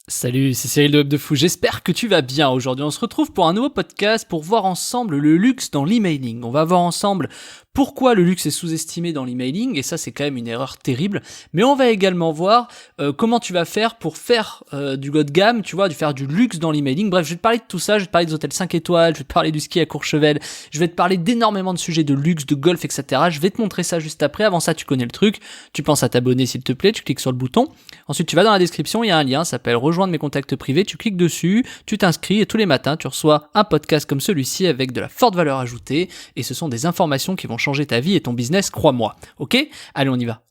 Salut, c'est Cyril de Web de Fou, j'espère que tu vas bien. Aujourd'hui on se retrouve pour un nouveau podcast pour voir ensemble le luxe dans l'emailing. On va voir ensemble pourquoi le luxe est sous-estimé dans l'emailing, et ça c'est quand même une erreur terrible, mais on va également voir comment tu vas faire pour faire du haut de gamme, tu vois, faire du luxe dans l'emailing. Bref, je vais te parler de tout ça, je vais te parler des hôtels 5 étoiles, je vais te parler du ski à Courchevel, je vais te parler d'énormément de sujets de luxe, de golf, etc. Je vais te montrer ça juste après. Avant ça, tu connais le truc, tu penses à t'abonner s'il te plaît, tu cliques sur le bouton, ensuite tu vas dans la description, il y a un lien, ça s'appelle rejoindre mes contacts privés, tu cliques dessus, tu t'inscris et tous les matins tu reçois un podcast comme celui-ci avec de la forte valeur ajoutée, et ce sont des informations qui vont changer ta vie et ton business, crois-moi. Ok ? Allez, on y va.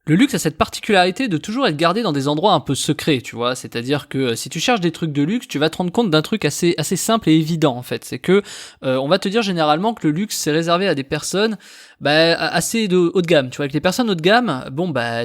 Le luxe a cette particularité de toujours être gardé dans des endroits un peu secrets, tu vois, c'est-à-dire que si tu cherches des trucs de luxe, tu vas te rendre compte d'un truc assez simple et évident en fait, c'est que on va te dire généralement que le luxe c'est réservé à des personnes assez de haut de gamme, tu vois, avec les personnes haut de gamme,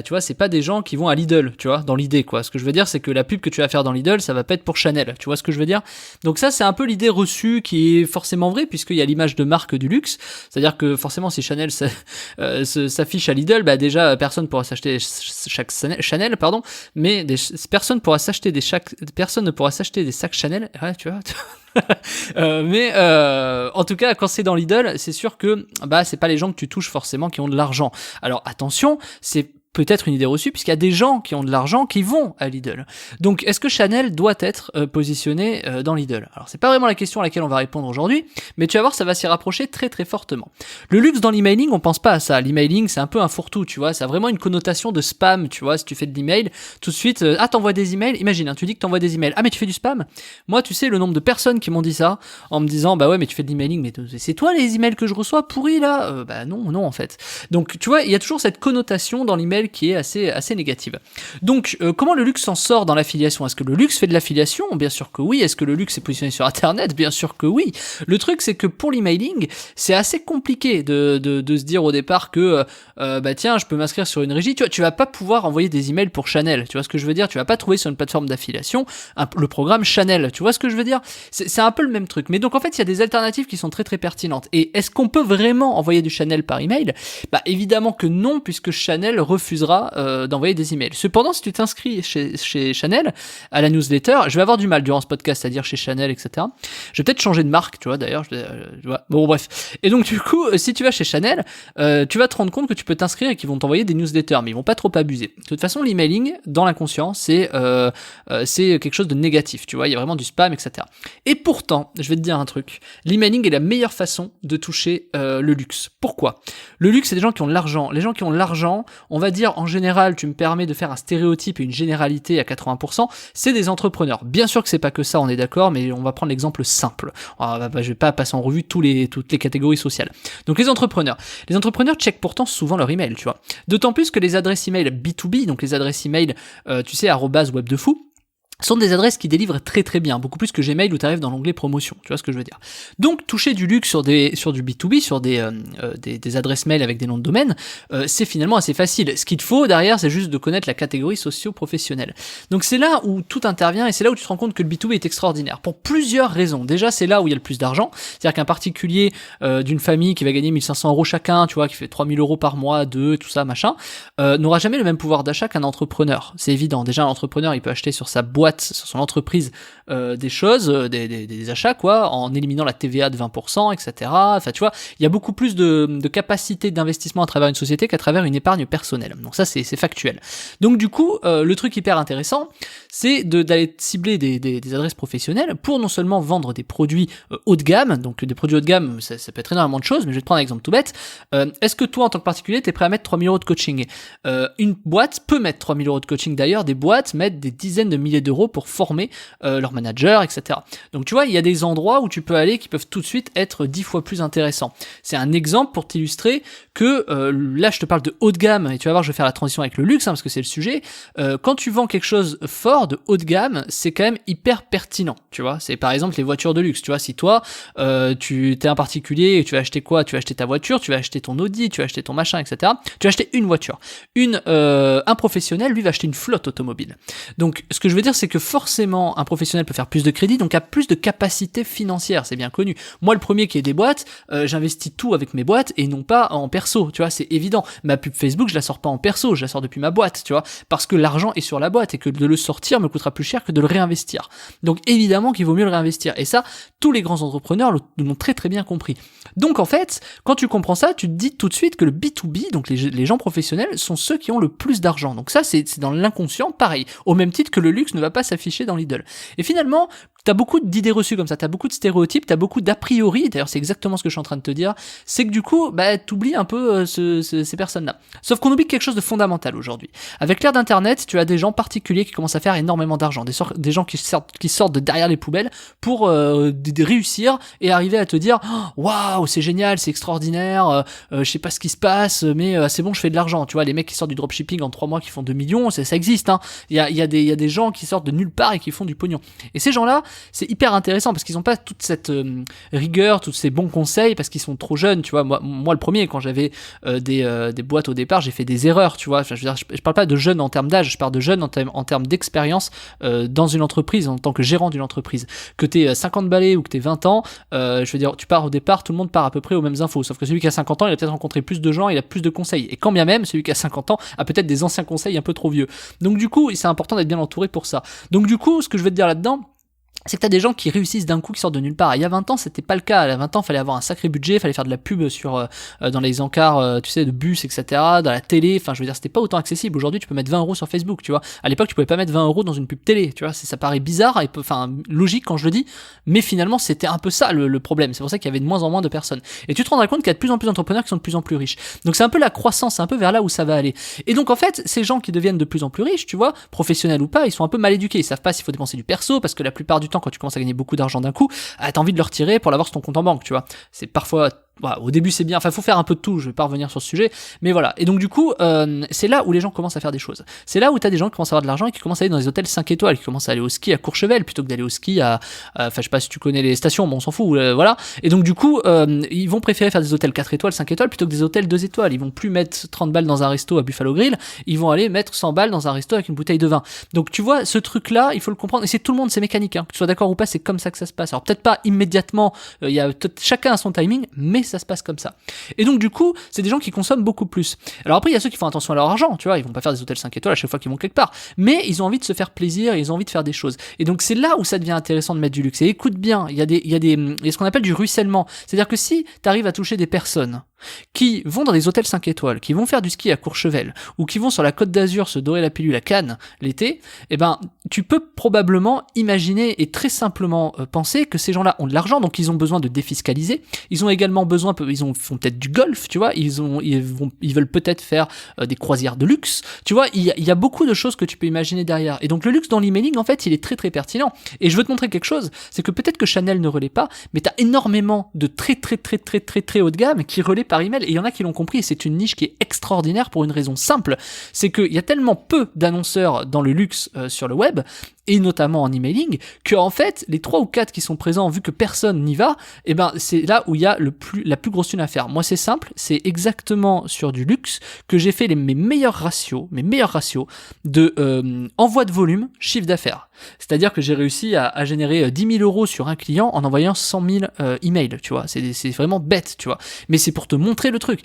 tu vois, c'est pas des gens qui vont à Lidl, tu vois, dans l'idée quoi. Ce que je veux dire c'est que la pub que tu vas faire dans Lidl, ça va pas être pour Chanel, tu vois ce que je veux dire. Donc ça c'est un peu l'idée reçue qui est forcément vraie puisqu'il y a l'image de marque du luxe, c'est-à-dire que forcément si Chanel s'affiche à Lidl, déjà personne pourra s'acheter chaque Chanel, pardon, mais personne ne pourra s'acheter des sacs Chanel, ouais, tu vois. En tout cas, quand c'est dans Lidl, c'est sûr que c'est pas les gens que tu touches forcément qui ont de l'argent. Alors attention, c'est peut-être une idée reçue puisqu'il y a des gens qui ont de l'argent qui vont à Lidl. Donc est-ce que Chanel doit être positionné dans Lidl ? Alors c'est pas vraiment la question à laquelle on va répondre aujourd'hui, mais tu vas voir, ça va s'y rapprocher très très fortement. Le luxe dans l'emailing, on pense pas à ça. L'emailing c'est un peu un fourre-tout, tu vois, ça a vraiment une connotation de spam, tu vois, si tu fais de l'email, tout de suite, t'envoies des emails, imagine, tu dis que t'envoies des emails, mais tu fais du spam ? Moi tu sais le nombre de personnes qui m'ont dit ça, en me disant ouais mais tu fais de l'emailing, mais c'est toi les emails que je reçois pourris là ? Non en fait. Donc tu vois, il y a toujours cette connotation dans l'email qui est assez négative. Donc, comment le luxe s'en sort dans l'affiliation ? Est-ce que le luxe fait de l'affiliation ? Bien sûr que oui. Est-ce que le luxe est positionné sur Internet ? Bien sûr que oui. Le truc, c'est que pour l'emailing, c'est assez compliqué de se dire au départ que tiens, je peux m'inscrire sur une régie. Tu vas pas pouvoir envoyer des emails pour Chanel. Tu vois ce que je veux dire ? Tu vas pas trouver sur une plateforme d'affiliation le programme Chanel. Tu vois ce que je veux dire ? C'est un peu le même truc. Mais donc, en fait, il y a des alternatives qui sont très très pertinentes. Et est-ce qu'on peut vraiment envoyer du Chanel par email ? Évidemment que non, puisque Chanel refusera d'envoyer des emails. Cependant, si tu t'inscris chez Chanel à la newsletter, je vais avoir du mal durant ce podcast à dire chez Chanel, etc. Je vais peut-être changer de marque, tu vois, d'ailleurs. Bon, bref. Et donc, du coup, si tu vas chez Chanel, tu vas te rendre compte que tu peux t'inscrire et qu'ils vont t'envoyer des newsletters, mais ils vont pas trop abuser. De toute façon, l'emailing, dans l'inconscient, c'est quelque chose de négatif, tu vois, il y a vraiment du spam, etc. Et pourtant, je vais te dire un truc, l'emailing est la meilleure façon de toucher le luxe. Pourquoi ? Le luxe, c'est des gens qui ont de l'argent. Les gens qui ont de l'argent, on va dire, en général, tu me permets de faire un stéréotype et une généralité à 80%, c'est des entrepreneurs. Bien sûr que c'est pas que ça, on est d'accord, mais on va prendre l'exemple simple. Je vais pas passer en revue toutes les catégories sociales. Donc les entrepreneurs checkent pourtant souvent leur email, tu vois. D'autant plus que les adresses email B2B, donc les adresses email, @webdefou, sont des adresses qui délivrent très très bien, beaucoup plus que Gmail où tu arrives dans l'onglet promotion, tu vois ce que je veux dire. Donc toucher du luxe sur du B2B, sur des adresses mail avec des noms de domaine, c'est finalement assez facile. Ce qu'il te faut derrière, c'est juste de connaître la catégorie socio-professionnelle. Donc c'est là où tout intervient et c'est là où tu te rends compte que le B2B est extraordinaire, pour plusieurs raisons. Déjà, c'est là où il y a le plus d'argent, c'est-à-dire qu'un particulier d'une famille qui va gagner 1500 € chacun, tu vois, qui fait 3000 € par mois, tout ça, machin, n'aura jamais le même pouvoir d'achat qu'un entrepreneur. C'est évident. Déjà, un entrepreneur, il peut acheter sur sa boîte, sur son entreprise, des choses, des achats, quoi, en éliminant la TVA de 20%, etc. Enfin, tu vois, il y a beaucoup plus de capacité d'investissement à travers une société qu'à travers une épargne personnelle. Donc ça, c'est factuel. Donc du coup, le truc hyper intéressant, c'est d'aller cibler des adresses professionnelles pour non seulement vendre des produits haut de gamme, donc des produits haut de gamme, ça peut être énormément de choses, mais je vais te prendre un exemple tout bête. Est-ce que toi, en tant que particulier, t'es prêt à mettre 3000 € de coaching ? Une boîte peut mettre 3000 € de coaching. D'ailleurs, des boîtes mettent des dizaines de milliers d'euros pour former leurs managers, etc. Donc tu vois, il y a des endroits où tu peux aller qui peuvent tout de suite être 10 fois plus intéressants. C'est un exemple pour t'illustrer que là je te parle de haut de gamme, et tu vas voir, je vais faire la transition avec le luxe, parce que c'est le sujet. Quand tu vends quelque chose fort, de haut de gamme, c'est quand même hyper pertinent, tu vois. C'est par exemple les voitures de luxe, tu vois, si toi tu es un particulier et tu vas acheter quoi ? Tu vas acheter ta voiture, tu vas acheter ton Audi, tu vas acheter ton machin, etc. Tu vas acheter une voiture. Un professionnel, lui, va acheter une flotte automobile. Donc ce que je veux dire, c'est c'est que forcément un professionnel peut faire plus de crédit, donc a plus de capacité financière, c'est bien connu. Moi le premier qui ai des boîtes, j'investis tout avec mes boîtes et non pas en perso, tu vois, c'est évident. Ma pub Facebook, je la sors pas en perso, je la sors depuis ma boîte, tu vois, parce que l'argent est sur la boîte et que de le sortir me coûtera plus cher que de le réinvestir. Donc évidemment qu'il vaut mieux le réinvestir. Et ça, tous les grands entrepreneurs l'ont très très bien compris. Donc en fait, quand tu comprends ça, tu te dis tout de suite que le B2B, donc les gens professionnels, sont ceux qui ont le plus d'argent. Donc ça, c'est dans l'inconscient, pareil. Au même titre que le luxe ne va pas s'afficher dans Lidl. Et finalement, t'as beaucoup d'idées reçues comme ça, t'as beaucoup de stéréotypes, t'as beaucoup d'a priori, d'ailleurs c'est exactement ce que je suis en train de te dire, c'est que du coup, t'oublies un peu ces personnes-là. Sauf qu'on oublie quelque chose de fondamental aujourd'hui. Avec l'ère d'internet, tu as des gens particuliers qui commencent à faire énormément d'argent, des gens qui sortent de derrière les poubelles pour réussir et arriver à te dire waouh, c'est génial, c'est extraordinaire, je sais pas ce qui se passe, mais c'est bon, je fais de l'argent. Tu vois, les mecs qui sortent du dropshipping en 3 mois qui font 2 millions, ça existe, hein. Il y a des gens qui sortent de nulle part et qui font du pognon. Et ces gens-là, c'est hyper intéressant parce qu'ils n'ont pas toute cette rigueur, tous ces bons conseils parce qu'ils sont trop jeunes, tu vois. Moi le premier, quand j'avais des boîtes au départ, j'ai fait des erreurs, tu vois. Je veux dire, je parle pas de jeunes en termes d'âge, je parle de jeunes en termes d'expérience dans une entreprise, en tant que gérant d'une entreprise. Que t'aies 50 balais ou que t'aies 20 ans, je veux dire, tu pars au départ, tout le monde part à peu près aux mêmes infos. Sauf que celui qui a 50 ans, il a peut-être rencontré plus de gens, il a plus de conseils. Et quand bien même, celui qui a 50 ans a peut-être des anciens conseils un peu trop vieux. Donc du coup, c'est important d'être bien entouré pour ça. Donc du coup, ce que je veux te dire là-dedans, c'est que t'as des gens qui réussissent d'un coup, qui sortent de nulle part. Il y a 20 ans, c'était pas le cas. Il y a 20 ans, fallait avoir un sacré budget, fallait faire de la pub dans les encarts, tu sais, de bus, etc., dans la télé. Enfin, je veux dire, c'était pas autant accessible. Aujourd'hui, tu peux mettre 20 € sur Facebook, tu vois. À l'époque, tu pouvais pas mettre 20 € dans une pub télé, tu vois. Ça paraît bizarre et enfin, logique quand je le dis, mais finalement, c'était un peu ça le problème. C'est pour ça qu'il y avait de moins en moins de personnes. Et tu te rendras compte qu'il y a de plus en plus d'entrepreneurs qui sont de plus en plus riches. Donc, c'est un peu la croissance, c'est un peu vers là où ça va aller. Et donc, en fait, ces gens qui deviennent de plus en plus riches, tu vois, professionnels ou pas, ils sont un peu mal éduqués. Ils savent pas s'il faut dépenser du perso, parce que la plupart du temps, quand tu commences à gagner beaucoup d'argent d'un coup, t'as envie de le retirer pour l'avoir sur ton compte en banque, tu vois. C'est parfois, voilà, au début c'est bien, enfin faut faire un peu de tout, je vais pas revenir sur ce sujet, mais voilà. Et donc du coup, c'est là où les gens commencent à faire des choses. C'est là où t'as des gens qui commencent à avoir de l'argent et qui commencent à aller dans des hôtels 5 étoiles, qui commencent à aller au ski à Courchevel plutôt que d'aller au ski enfin je sais pas si tu connais les stations, bon on s'en fout, voilà. Et donc du coup, ils vont préférer faire des hôtels 4 étoiles, 5 étoiles plutôt que des hôtels 2 étoiles. Ils vont plus mettre 30 balles dans un resto à Buffalo Grill, ils vont aller mettre 100 balles dans un resto avec une bouteille de vin. Donc tu vois, ce truc là, il faut le comprendre, et c'est tout le monde, c'est mécanique, hein. Que tu sois d'accord ou pas, c'est comme ça que ça se passe. Alors peut-être pas immédiatement, chacun a son timing, mais ça se passe comme ça. Et donc du coup, c'est des gens qui consomment beaucoup plus. Alors après, il y a ceux qui font attention à leur argent, tu vois, ils vont pas faire des hôtels 5 étoiles à chaque fois qu'ils vont quelque part, mais ils ont envie de se faire plaisir, ils ont envie de faire des choses. Et donc c'est là où ça devient intéressant de mettre du luxe. Et écoute bien, il y a ce qu'on appelle du ruissellement. C'est-à-dire que si t'arrives à toucher des personnes qui vont dans des hôtels 5 étoiles, qui vont faire du ski à Courchevel, ou qui vont sur la Côte d'Azur se dorer la pilule à Cannes l'été, eh ben, tu peux probablement imaginer et très simplement penser que ces gens-là ont de l'argent, donc ils ont besoin de défiscaliser. Ils ont également besoin, font peut-être du golf, tu vois, ils veulent peut-être faire des croisières de luxe, tu vois, il y a beaucoup de choses que tu peux imaginer derrière. Et donc le luxe dans l'emailing, en fait, il est très très pertinent. Et je veux te montrer quelque chose, c'est que peut-être que Chanel ne relaie pas, mais t'as énormément de très très très très très très haut de gamme qui relaient par email, et il y en a qui l'ont compris, et c'est une niche qui est extraordinaire pour une raison simple, c'est qu'il y a tellement peu d'annonceurs dans le luxe sur le web, et notamment en emailing, que en fait, les 3 ou 4 qui sont présents, vu que personne n'y va, eh ben, c'est là où il y a la plus grosse thune à faire. Moi, c'est simple, c'est exactement sur du luxe que j'ai fait mes meilleurs ratios de envoi de volume, chiffre d'affaires. C'est-à-dire que j'ai réussi à générer 10 000 € sur un client en envoyant 100 000 emails, tu vois. C'est vraiment bête, tu vois. Mais c'est pour te montrer le truc.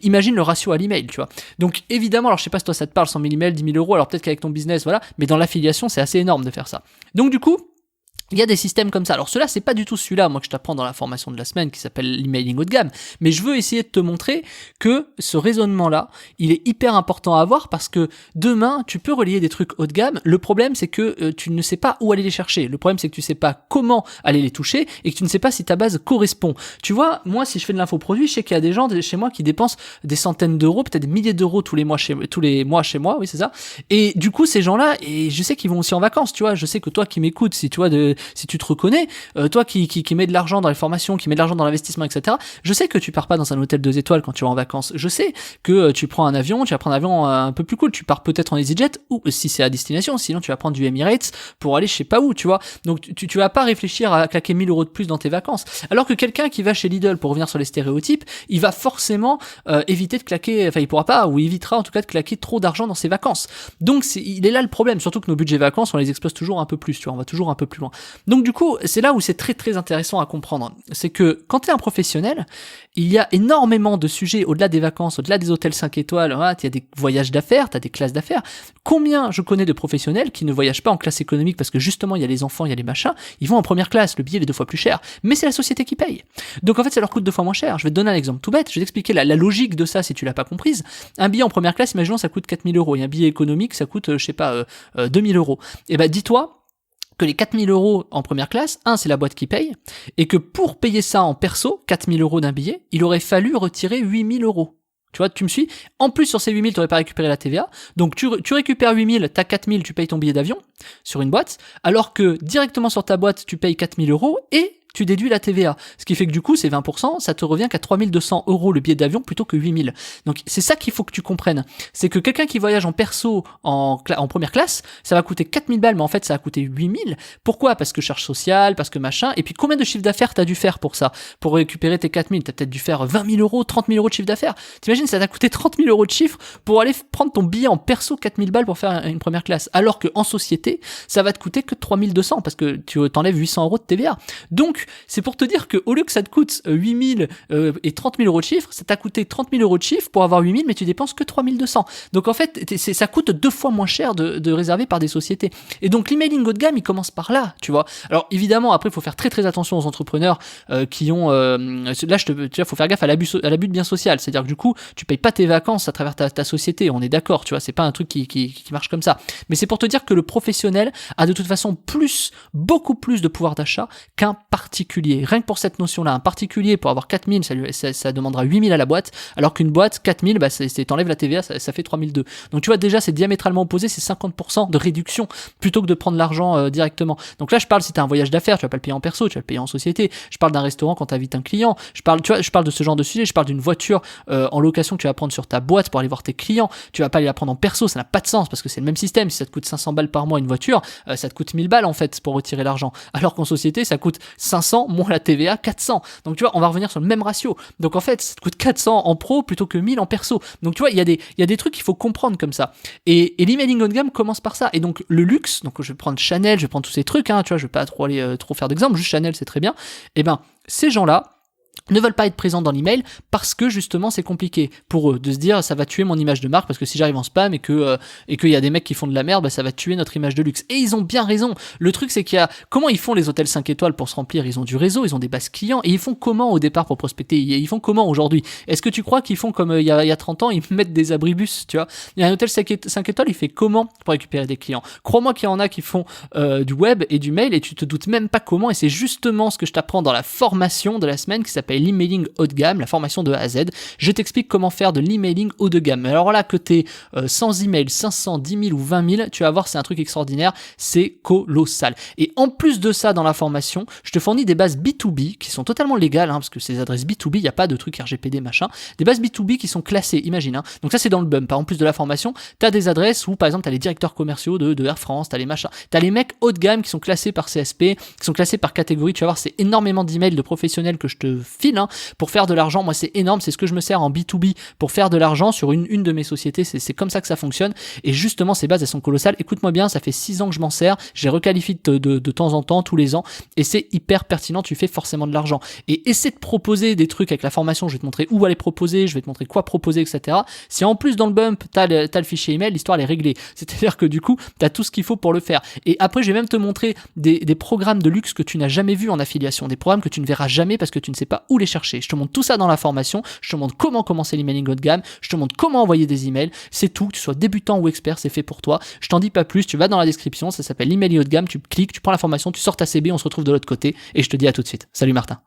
Imagine le ratio à l'email, tu vois. Donc, évidemment, alors je sais pas si toi ça te parle, 100 000 emails, 10 000 €, alors peut-être qu'avec ton business, voilà, mais dans l'affiliation, c'est assez énorme de faire ça. Donc, du coup, il y a des systèmes comme ça. Alors cela, c'est pas du tout celui-là, moi, que je t'apprends dans la formation de la semaine qui s'appelle l'emailing haut de gamme. Mais je veux essayer de te montrer que ce raisonnement-là, il est hyper important à avoir parce que demain, tu peux relier des trucs haut de gamme. Le problème, c'est que tu ne sais pas où aller les chercher. Le problème, c'est que tu sais pas comment aller les toucher et que tu ne sais pas si ta base correspond. Tu vois, moi, si je fais de l'infoproduit, je sais qu'il y a des gens chez moi qui dépensent des centaines d'euros, peut-être des milliers d'euros tous les mois chez moi, oui, c'est ça. Et du coup, ces gens-là, et je sais qu'ils vont aussi en vacances, tu vois. Je sais que toi qui m'écoutes, si tu vois, si tu te reconnais, toi qui mets de l'argent dans les formations, qui mets de l'argent dans l'investissement, etc. Je sais que tu pars pas dans un hôtel 2 étoiles quand tu vas en vacances. Je sais que tu prends un avion, tu vas prendre un avion un peu plus cool. Tu pars peut-être en EasyJet ou si c'est à destination, sinon tu vas prendre du Emirates pour aller je sais pas où, tu vois. Donc tu vas pas réfléchir à claquer 1000 € de plus dans tes vacances. Alors que quelqu'un qui va chez Lidl, pour revenir sur les stéréotypes, il va forcément éviter de claquer, enfin il pourra pas, ou évitera en tout cas de claquer trop d'argent dans ses vacances. Donc il est là le problème, surtout que nos budgets vacances, on les explose toujours un peu plus, tu vois, on va toujours un peu plus loin. Donc du coup, c'est là où c'est très très intéressant à comprendre. C'est que quand t'es un professionnel, il y a énormément de sujets au-delà des vacances, au-delà des hôtels 5 étoiles, hein, il y a des voyages d'affaires, t'as des classes d'affaires. Combien je connais de professionnels qui ne voyagent pas en classe économique parce que justement il y a les enfants, il y a les machins, ils vont en première classe, le billet est 2 fois plus cher, mais c'est la société qui paye. Donc en fait ça leur coûte 2 fois moins cher. Je vais te donner un exemple tout bête, je vais t'expliquer la logique de ça si tu l'as pas comprise. Un billet en première classe, imaginons ça coûte 4000 €, et un billet économique ça coûte, 2000 €. Et ben dis-toi que les 4000 € en première classe, c'est la boîte qui paye, et que pour payer ça en perso, 4000 € d'un billet, il aurait fallu retirer 8000 €. Tu vois, tu me suis? En plus, sur ces 8000, tu n'aurais pas récupéré la TVA. Donc, tu récupères 8000, t'as 4000, tu payes ton billet d'avion sur une boîte, alors que directement sur ta boîte, tu payes 4000 € et tu déduis la TVA. Ce qui fait que du coup, c'est 20%, ça te revient qu'à 3200 € le billet d'avion plutôt que 8000. Donc, c'est ça qu'il faut que tu comprennes. C'est que quelqu'un qui voyage en perso, en première classe, ça va coûter 4000 balles, mais en fait, ça va coûter 8000. Pourquoi? Parce que charge sociale, parce que machin. Et puis, combien de chiffre d'affaires t'as dû faire pour ça? Pour récupérer tes 4000, t'as peut-être dû faire 20 000 €, 30 000 € de chiffre d'affaires. T'imagines, ça t'a coûté 30 000 € de chiffre pour aller prendre ton billet en perso 4000 balles pour faire une première classe. Alors qu'en société, ça va te coûter que 3200 parce que tu t'enlèves 800 € de TVA. Donc, c'est pour te dire que au lieu que ça te coûte 8000 et 30 000 € de chiffre, ça t'a coûté 30 000 € de chiffre pour avoir 8000, mais tu dépenses que 3200. Donc en fait, ça coûte 2 fois moins cher de réserver par des sociétés. Et donc l'emailing haut de gamme, il commence par là, tu vois. Alors évidemment, après, il faut faire très très attention aux entrepreneurs qui ont... là, tu vois, faut faire gaffe à l'abus de bien social. C'est-à-dire que du coup, tu payes pas tes vacances à travers ta société, on est d'accord, tu vois, c'est pas un truc qui marche comme ça. Mais c'est pour te dire que le professionnel a de toute façon beaucoup plus de pouvoir d'achat qu'un particulier. Rien que pour cette notion-là, un particulier pour avoir 4000, ça demandera 8000 à la boîte, alors qu'une boîte, 4000, bah, t'enlèves la TVA, ça fait 3002. Donc tu vois, déjà, c'est diamétralement opposé, c'est 50% de réduction plutôt que de prendre l'argent directement. Donc là, je parle si t'as un voyage d'affaires, tu vas pas le payer en perso, tu vas le payer en société. Je parle d'un restaurant quand t'invites un client. Je parle de ce genre de sujet. Je parle d'une voiture en location que tu vas prendre sur ta boîte pour aller voir tes clients. Tu vas pas aller la prendre en perso, ça n'a pas de sens parce que c'est le même système. Si ça te coûte 500 balles par mois une voiture, ça te coûte 1000 balles en fait pour retirer l'argent. Alors qu'en société, ça coûte 500 moins la TVA, 400. Donc tu vois, on va revenir sur le même ratio. Donc en fait, ça te coûte 400 en pro plutôt que 1000 en perso. Donc tu vois, il y a des trucs qu'il faut comprendre comme ça. Et l'emailing haut de gamme commence par ça. Et donc le luxe, donc je vais prendre Chanel, je vais prendre tous ces trucs, hein, tu vois, je vais pas trop aller trop faire d'exemple, juste Chanel, c'est très bien. Et ben, ces gens-là ne veulent pas être présents dans l'email parce que justement c'est compliqué pour eux de se dire ça va tuer mon image de marque parce que si j'arrive en spam et qu'il y a des mecs qui font de la merde, bah, ça va tuer notre image de luxe. Et ils ont bien raison. Le truc c'est qu'il y a comment ils font les hôtels 5 étoiles pour se remplir? Ils ont du réseau, ils ont des bases clients et ils font comment au départ pour prospecter? Ils font comment aujourd'hui? Est-ce que tu crois qu'ils font comme il y a 30 ans, ils mettent des abribus, tu vois? Il y a un hôtel 5 étoiles, il fait comment pour récupérer des clients? Crois-moi qu'il y en a qui font du web et du mail et tu te doutes même pas comment, et c'est justement ce que je t'apprends dans la formation de la semaine qui s'appelle l'emailing haut de gamme, la formation de A à Z. Je t'explique comment faire de l'emailing haut de gamme. Alors là, que t'es 100 emails, 500, 10 000 ou 20 000, tu vas voir, c'est un truc extraordinaire, c'est colossal. Et en plus de ça, dans la formation, je te fournis des bases B2B qui sont totalement légales, hein, parce que ces adresses B2B, il n'y a pas de truc RGPD, machin. Des bases B2B qui sont classées, imagine. Hein. Donc ça, c'est dans le bump. En plus de la formation, t'as des adresses où, par exemple, t'as les directeurs commerciaux de Air France, t'as les machins, t'as les mecs haut de gamme qui sont classés par CSP, qui sont classés par catégorie. Tu vas voir, c'est énormément d'emails de professionnels que je te file, hein, pour faire de l'argent. Moi, c'est énorme, c'est ce que je me sers en B2B pour faire de l'argent sur une de mes sociétés. C'est comme ça que ça fonctionne. Et justement, ces bases, elles sont colossales. Écoute-moi bien, ça fait 6 ans que je m'en sers. Je les requalifie de temps en temps, tous les ans. Et c'est hyper pertinent. Tu fais forcément de l'argent. Et essaie de proposer des trucs avec la formation. Je vais te montrer où aller proposer. Je vais te montrer quoi proposer, etc. Si en plus, dans le bump, t'as le fichier email, l'histoire, elle est réglée. C'est-à-dire que du coup, t'as tout ce qu'il faut pour le faire. Et après, je vais même te montrer des programmes de luxe que tu n'as jamais vus en affiliation. Des programmes que tu ne verras jamais parce que tu ne sais pas où les chercher. Je te montre tout ça dans la formation. Je te montre comment commencer l'emailing haut de gamme. Je te montre comment envoyer des emails. C'est tout. Que tu sois débutant ou expert, c'est fait pour toi. Je t'en dis pas plus. Tu vas dans la description. Ça s'appelle l'emailing haut de gamme. Tu cliques, tu prends la formation, tu sors ta CB. On se retrouve de l'autre côté. Et je te dis à tout de suite. Salut Martin.